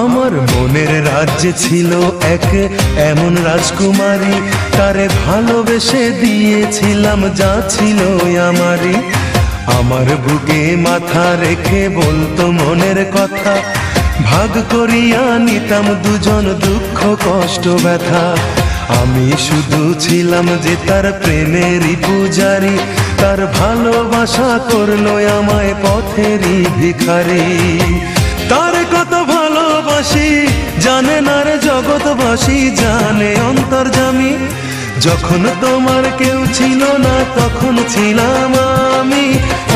আমার মনের রাজ্যে ছিল এক এমন রাজকুমারী, তারে ভালোবেসে দিয়েছিলাম যা ছিল আমারই। আমার বুকে মাথা রেখে বলতো মনের কথা, ভাগ করিয়া নিতাম দুজন দুঃখ কষ্ট ব্যথা। আমি শুধু ছিলাম যে তার প্রেমেরই পূজারি, তার ভালোবাসা করলো আমায় পথেরই ভিখারি। তার কত ভালোবাসি জানে না রে জগৎবাসী, জানে অন্তর্যামী। যখন তোমার কেউ ছিল না তখন ছিলাম আমি,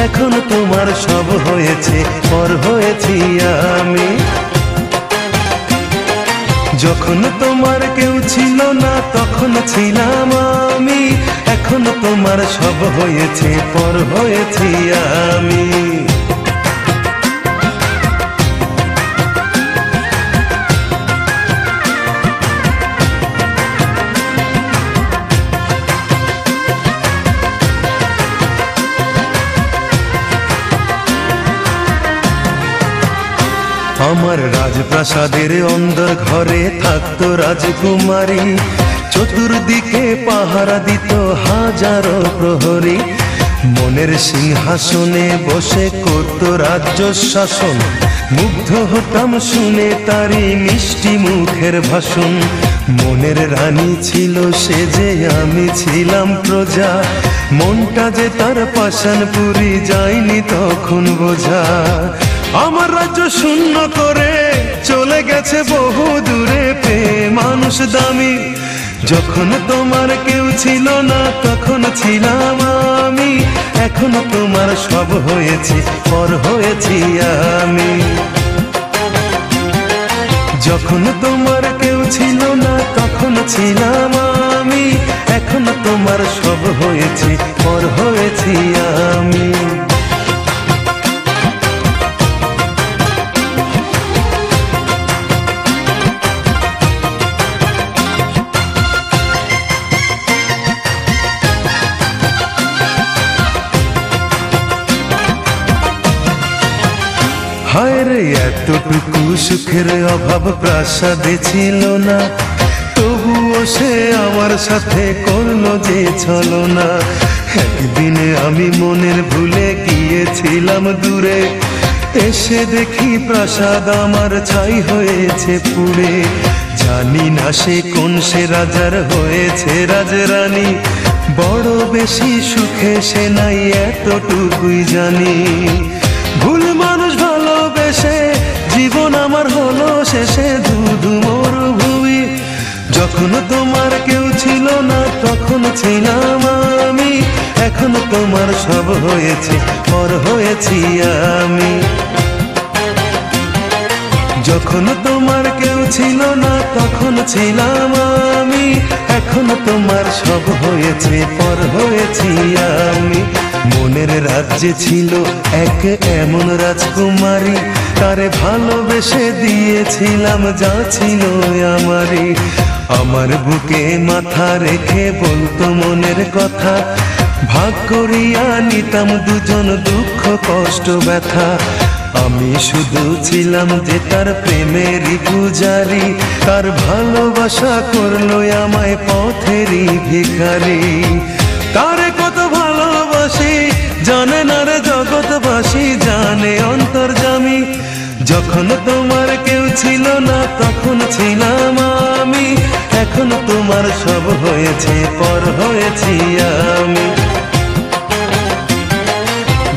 এখন তোমার সব হয়েছে পর হয়েছি আমি। যখন তোমার কেউ ছিল না তখন ছিলাম আমি, এখন তোমার সব হয়েছে পর হয়েছি আমি। আমার রাজপ্রাসাদের অন্দর ঘরে থাকতো রাজকুমারী, চতুর্দিকে পাহারা দিত হাজারো প্রহরী। মনের সিংহাসনে বসে করত রাজ্য শাসন, মুগ্ধ হতাম শুনে তারি মিষ্টি মুখের ভাষণ। মনের রানী ছিল সে যে আমি ছিলাম প্রজা, মনটা যে তার পাষাণ পুরি যায়নি তখন বোঝা। আমার রাজ্য শূন্য করে চলে গেছে বহু দূরে, পেয়ে মানুষ দামি। যখন তোমার কেউ ছিল না তখন ছিলাম আমি, এখন তোমার সব হয়েছে পর হয়েছি আমি। যখন তোমার কেউ ছিল না তখন ছিলাম আমি, এখন তোমার সব হয়েছে পর হয়েছি আমি। হায় রে এতটুকু সুখের অভাব প্রাসাদে ছিল না, তবুও সে আমার সাথে করলো যে ছলনা। একদিনে আমি মনের ভুলে গিয়েছিলাম দূরে, এসে দেখি প্রাসাদ আমার ছাই হয়েছে পুড়ে। জানি না সে কোন সে রাজার হয়েছে রাজরানী, বড় বেশি সুখে সে নাই এতটুকুই জানি। ভুল মানুষ ভালোবেসে জীবন আমার হলো শেষে ধুধু মরুভূমি। যখন তোমার কেউ ছিল না তখন ছিলাম আমি, এখন তোমার সব হয়েছে পর হয়েছি আমি। যখন তোমার কেউ ছিল না তখন ছিলাম আমি, এখন তোমার সব হয়েছে পর হয়েছি আমি। মনের রাজ্যে ছিল এক এমন রাজকুমারী, তারে ভালোবেসে দিয়েছিলাম যা ছিল আমারই। আমার বুকে মাথা রেখে বলতো মনের কথা, ভাগ করিয়া নিতাম দুজন দুঃখ কষ্ট ব্যথা। আমি শুধু ছিলাম যে তার প্রেমেরই পূজারি, তার ভালোবাসা করলো আমায় পথেরই ভিখারি। তারে কত ভালোবাসি জানে না রে জগৎবাসী, জানে অন্তর্যামী। যখন তোমার কেউ ছিল না তখন ছিলাম আমি, এখন তোমার সব হয়েছে পর হয়েছি আমি।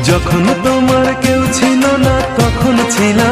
যখন তোমার কেউ ছিল না তখন ছিলাম